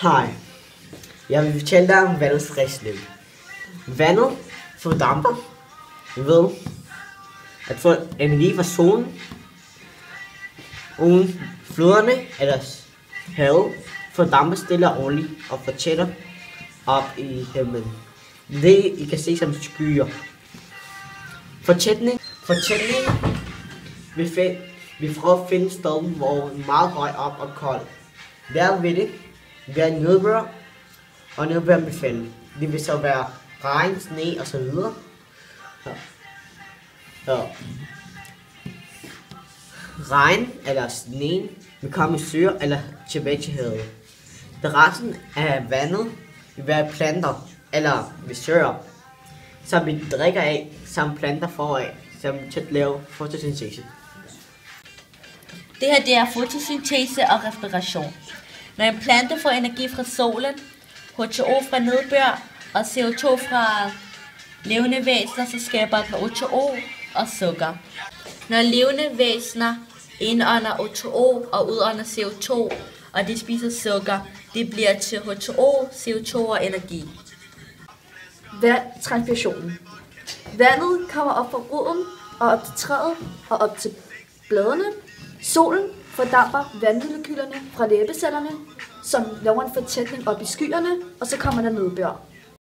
Hej, jeg vil fortælle dig om vandets kredsløb. Vandet fordamper ved at få energi fra solen. Uden floderne eller havet fordamper stille og roligt og fortætter op i himlen. Det I kan se som skyer. Fortætning vi prøver at finde et sted, hvor er meget højt op og koldt. Der vil det være nedbør og nedbør med fælde. Det vil så være regn, sne og så videre. Regn eller sne vil komme i søer eller tilbage til havet. Det resten af vandet vil være planter eller ved søer, som vi drikker af, som planter får af, som til at lave fotosyntese. Det her er fotosyntese og respiration. Når en plante får energi fra solen, H2O fra nedbør og CO2 fra levende væsener, så skaber den H2O og sukker. Når levende væsener indånder H2O og udånder CO2, og de spiser sukker, det bliver til H2O, CO2 og energi. Vandtranspirationen. Vandet kommer op fra roden og op til træet og op til bladene. Solen fordamper vandmolekylerne fra læbecellerne, som laver en fortætning op i skyerne, og så kommer der nedbør.